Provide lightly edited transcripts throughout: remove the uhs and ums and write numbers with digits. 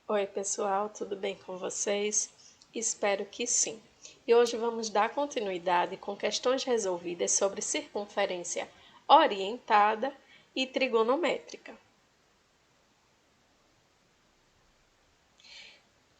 Oi, pessoal, tudo bem com vocês? Espero que sim. E hoje vamos dar continuidade com questões resolvidas sobre circunferência orientada e trigonométrica.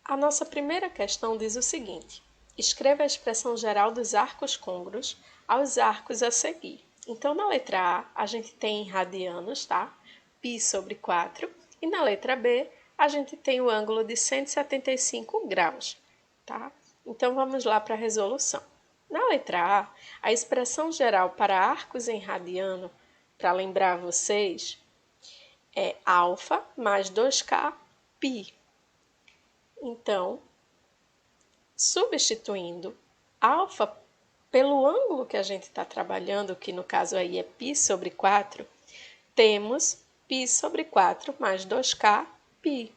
A nossa primeira questão diz o seguinte: escreva a expressão geral dos arcos côngruos aos arcos a seguir. Então, na letra A, a gente tem em radianos, tá? Π sobre 4. E na letra B, a gente tem o ângulo de 175 graus, tá? Então, vamos lá para a resolução. Na letra A, a expressão geral para arcos em radiano, para lembrar vocês, é alfa mais 2K π. Então, substituindo alfa pelo ângulo que a gente está trabalhando, que no caso aí é π sobre 4, temos π sobre 4 mais 2K π,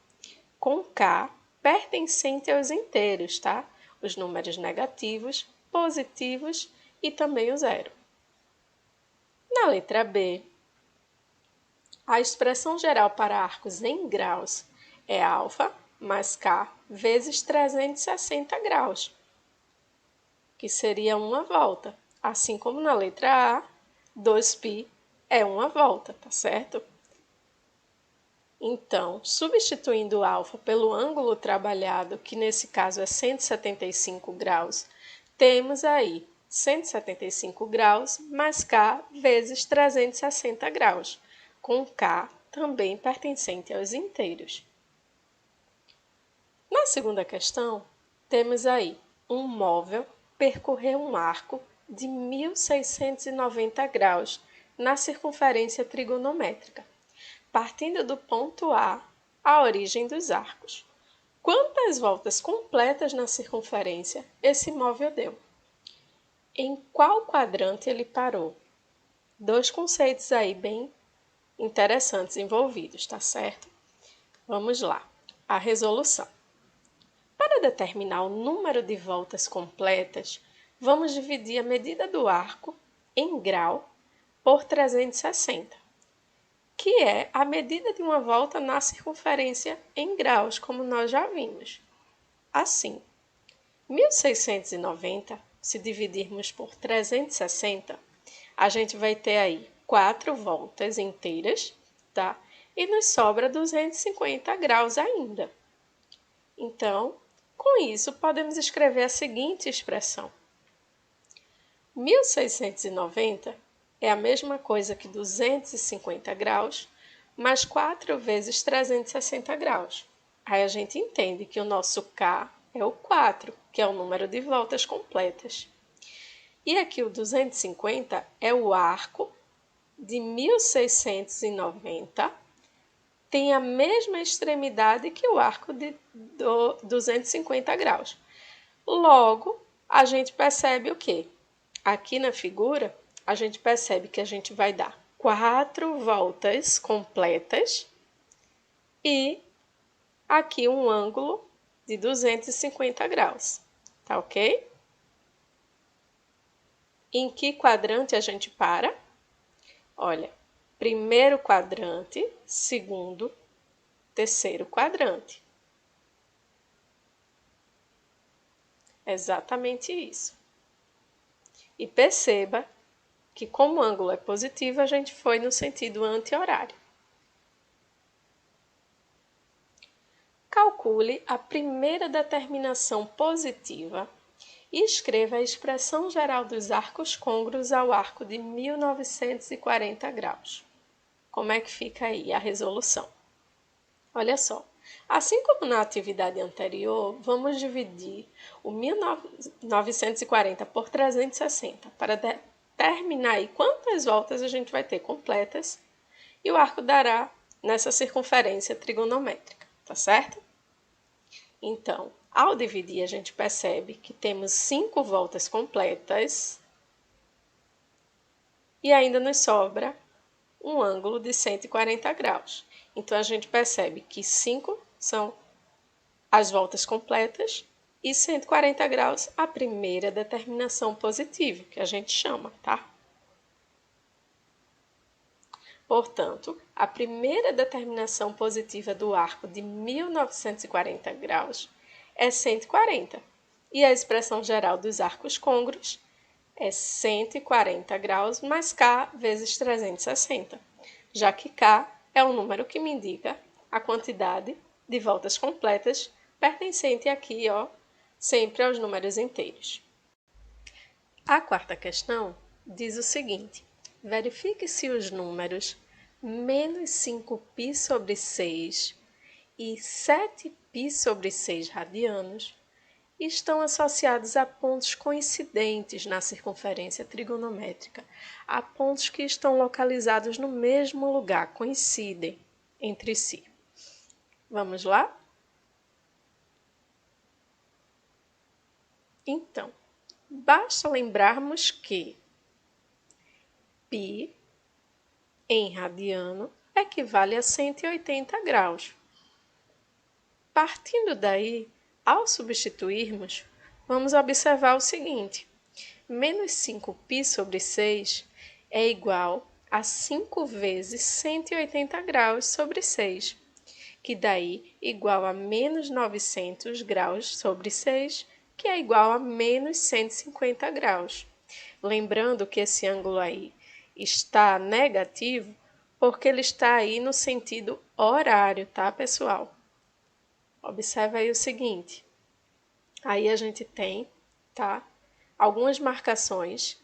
com K pertencente aos inteiros, tá? Os números negativos, positivos e também o zero. Na letra B, a expressão geral para arcos em graus é alfa mais K vezes 360 graus, que seria uma volta. Assim como na letra A, 2π é uma volta, tá certo? Então, substituindo o alfa pelo ângulo trabalhado, que nesse caso é 175 graus, temos aí 175 graus mais K vezes 360 graus, com K também pertencente aos inteiros. Na segunda questão, temos aí um móvel percorrer um arco de 1690 graus na circunferência trigonométrica, partindo do ponto A, a origem dos arcos. Quantas voltas completas na circunferência esse móvel deu? Em qual quadrante ele parou? Dois conceitos aí bem interessantes envolvidos, tá certo? Vamos lá, a resolução. Para determinar o número de voltas completas, vamos dividir a medida do arco em grau por 360, que é a medida de uma volta na circunferência em graus, como nós já vimos. Assim, 1690, se dividirmos por 360, a gente vai ter aí 4 voltas inteiras, tá? E nos sobra 250 graus ainda. Então, com isso, podemos escrever a seguinte expressão: 1690 é a mesma coisa que 250 graus, mais 4 vezes 360 graus. Aí a gente entende que o nosso K é o 4, que é o número de voltas completas. E aqui o 250 é o arco de 1690, tem a mesma extremidade que o arco de 250 graus. Logo, a gente percebe o quê? Aqui na figura, a gente percebe que a gente vai dar 4 voltas completas e aqui um ângulo de 250 graus, tá ok? Em que quadrante a gente para? Olha, primeiro quadrante, segundo, terceiro quadrante. Exatamente isso. E perceba que, como o ângulo é positivo, a gente foi no sentido anti-horário. Calcule a primeira determinação positiva e escreva a expressão geral dos arcos côngruos ao arco de 1940 graus. Como é que fica aí a resolução? Olha só, assim como na atividade anterior, vamos dividir o 1940 por 360 para determinar aí quantas voltas a gente vai ter completas e o arco dará nessa circunferência trigonométrica, tá certo? Então, ao dividir, a gente percebe que temos 5 voltas completas e ainda nos sobra um ângulo de 140 graus. Então, a gente percebe que 5 são as voltas completas e 140 graus a primeira determinação positiva, que a gente chama, tá? Portanto, a primeira determinação positiva do arco de 1940 graus é 140, e a expressão geral dos arcos côngruos é 140 graus mais K vezes 360, já que K é o número que me indica a quantidade de voltas completas pertencente aqui, sempre aos números inteiros. A quarta questão diz o seguinte: verifique se os números menos 5π sobre 6 e 7π sobre 6 radianos estão associados a pontos coincidentes na circunferência trigonométrica, a pontos que estão localizados no mesmo lugar, coincidem entre si. Vamos lá? Então, basta lembrarmos que π em radiano equivale a 180 graus. Partindo daí, ao substituirmos, vamos observar o seguinte: menos 5π sobre 6 é igual a 5 vezes 180 graus sobre 6, que daí igual a menos 900 graus sobre 6, que é igual a menos 150 graus. Lembrando que esse ângulo aí está negativo, porque ele está aí no sentido horário, tá, pessoal? Observe aí o seguinte, aí a gente tem, tá, algumas marcações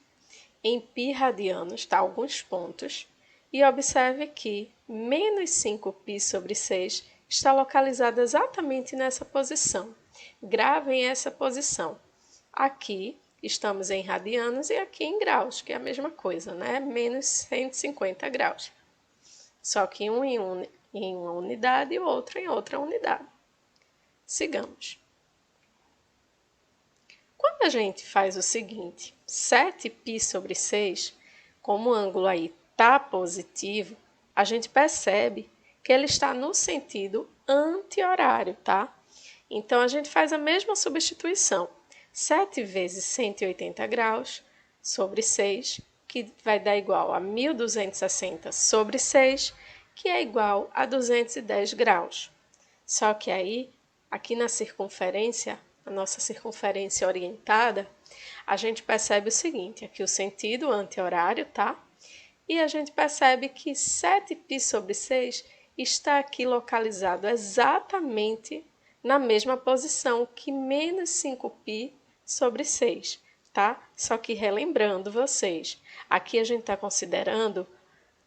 em π radianos, tá, alguns pontos, e observe que menos 5π sobre 6 está localizado exatamente nessa posição. Gravem essa posição. Aqui estamos em radianos e aqui em graus, que é a mesma coisa, né? Menos 150 graus. Só que um em uma unidade e o outro em outra unidade. Sigamos. Quando a gente faz o seguinte, 7π sobre 6, como o ângulo aí está positivo, a gente percebe que ele está no sentido anti-horário, tá? Então, a gente faz a mesma substituição. 7 vezes 180 graus sobre 6, que vai dar igual a 1260 sobre 6, que é igual a 210 graus. Só que aí, aqui na circunferência, a nossa circunferência orientada, a gente percebe o seguinte, aqui o sentido anti-horário, tá? E a gente percebe que 7π sobre 6 está aqui localizado exatamente na mesma posição que menos 5π sobre 6, tá? Só que relembrando vocês, aqui a gente está considerando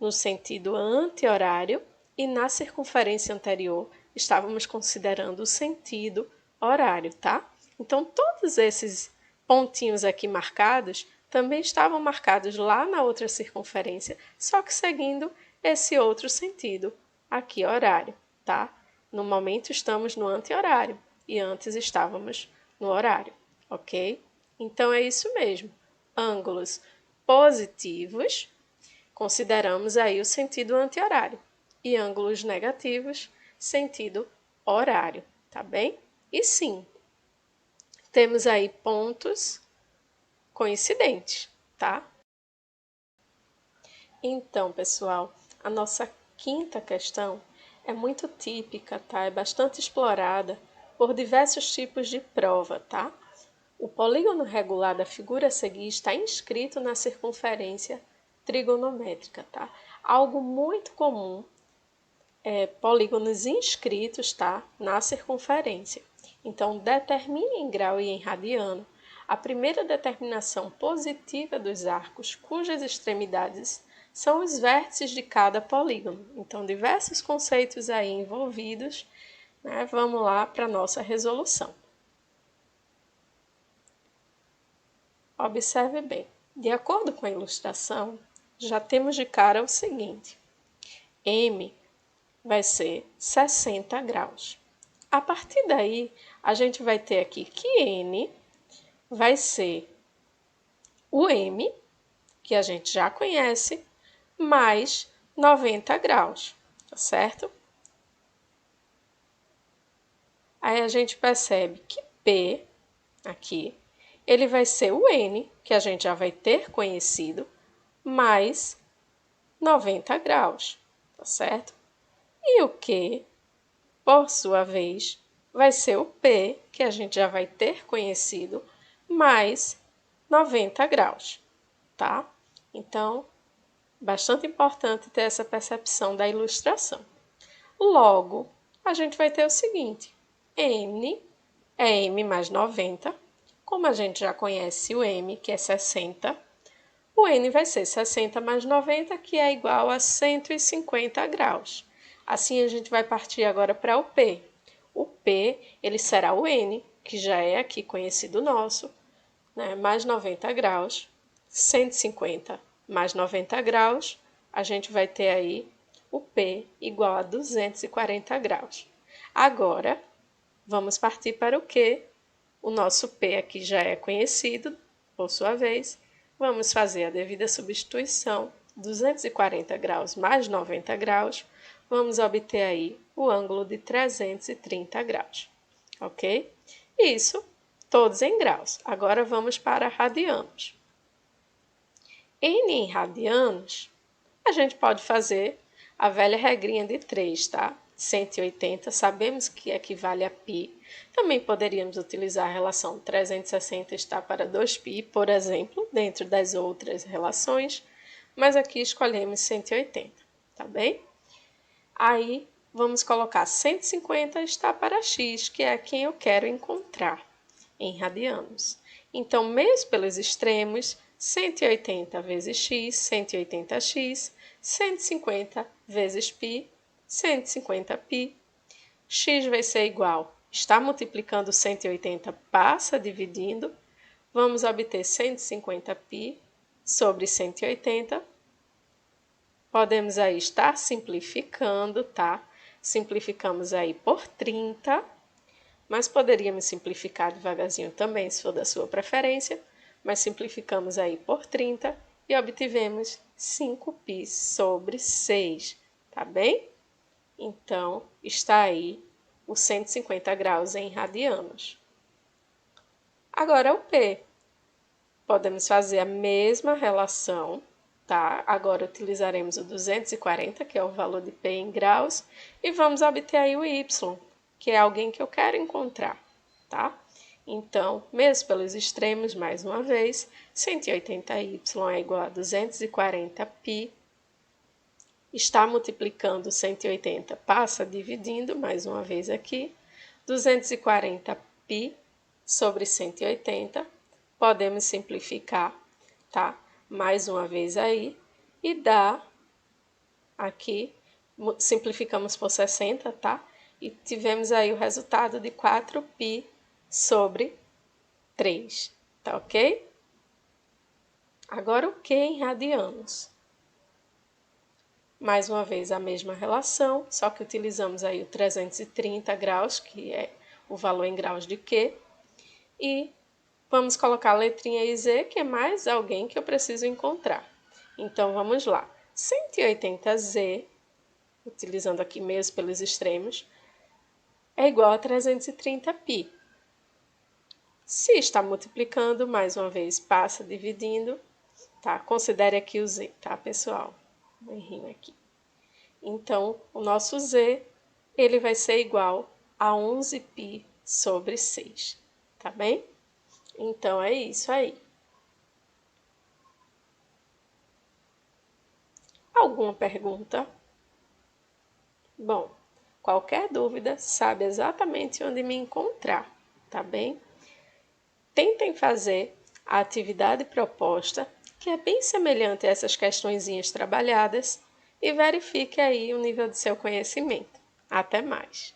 no sentido anti-horário e na circunferência anterior estávamos considerando o sentido horário, tá? Então, todos esses pontinhos aqui marcados também estavam marcados lá na outra circunferência, só que seguindo esse outro sentido, aqui horário, tá? No momento estamos no anti-horário e antes estávamos no horário, ok? Então, é isso mesmo. Ângulos positivos, consideramos aí o sentido anti-horário. E ângulos negativos, sentido horário, tá bem? E sim, temos aí pontos coincidentes, tá? Então, pessoal, a nossa quinta questão é muito típica, tá? É bastante explorada por diversos tipos de prova, tá? O polígono regular da figura a seguir está inscrito na circunferência trigonométrica, tá? Algo muito comum polígonos inscritos, tá? Na circunferência. Então, determine em grau e em radiano a primeira determinação positiva dos arcos cujas extremidades são os vértices de cada polígono. Então, diversos conceitos aí envolvidos, né? Vamos lá para a nossa resolução. Observe bem. De acordo com a ilustração, já temos de cara o seguinte: M vai ser 60 graus. A partir daí, a gente vai ter aqui que N vai ser o M, que a gente já conhece, mais 90 graus, tá certo? Aí a gente percebe que P, aqui, ele vai ser o N, que a gente já vai ter conhecido, mais 90 graus, tá certo? E o Q, por sua vez, vai ser o P, que a gente já vai ter conhecido, mais 90 graus, tá? Então, bastante importante ter essa percepção da ilustração. Logo, a gente vai ter o seguinte: N é M mais 90. Como a gente já conhece o M, que é 60, o N vai ser 60 mais 90, que é igual a 150 graus. Assim, a gente vai partir agora para o P. O P, ele será o N, que já é aqui conhecido nosso, né? Mais 90 graus, 150 mais 90 graus, a gente vai ter aí o P igual a 240 graus. Agora, vamos partir para o Q. O nosso P aqui já é conhecido, por sua vez. Vamos fazer a devida substituição. 240 graus mais 90 graus, vamos obter aí o ângulo de 330 graus, ok? Isso, todos em graus. Agora vamos para radianos. N em radianos, a gente pode fazer a velha regrinha de 3, tá? 180, sabemos que equivale a π. Também poderíamos utilizar a relação 360 está para 2π, por exemplo, dentro das outras relações, mas aqui escolhemos 180, tá bem? Aí, vamos colocar 150 está para x, que é quem eu quero encontrar em radianos. Então, mesmo pelos extremos, 180 vezes x, 180x, 150 vezes π, 150π. X vai ser igual, está multiplicando 180, passa dividindo, vamos obter 150π sobre 180. Podemos aí estar simplificando, tá? Simplificamos aí por 30, mas poderíamos simplificar devagarzinho também, se for da sua preferência, mas simplificamos aí por 30 e obtivemos 5π sobre 6, tá bem? Então, está aí os 150 graus em radianos. Agora, o P. Podemos fazer a mesma relação, tá? Agora, utilizaremos o 240, que é o valor de P em graus, e vamos obter aí o Y, que é alguém que eu quero encontrar, tá? Então, mesmo pelos extremos, mais uma vez, 180y é igual a 240π. Está multiplicando 180, passa dividindo, mais uma vez aqui, 240π sobre 180. Podemos simplificar, tá? Mais uma vez aí, e dá aqui, simplificamos por 60, tá? E tivemos aí o resultado de 4π sobre 3, tá ok? Agora o Q em radianos. Mais uma vez a mesma relação, só que utilizamos aí o 330 graus, que é o valor em graus de Q, e vamos colocar a letrinha IZ, que é mais alguém que eu preciso encontrar. Então, vamos lá. 180Z, utilizando aqui mesmo pelos extremos, é igual a 330π. Se está multiplicando, mais uma vez, passa dividindo, tá? Considere aqui o Z, tá, pessoal? Um errinho aqui. Então, o nosso Z, ele vai ser igual a 11π sobre 6, tá bem? Então, é isso aí. Alguma pergunta? Bom, qualquer dúvida, sabe exatamente onde me encontrar, tá bem? Tentem fazer a atividade proposta, que é bem semelhante a essas questõezinhas trabalhadas, e verifique aí o nível de seu conhecimento. Até mais!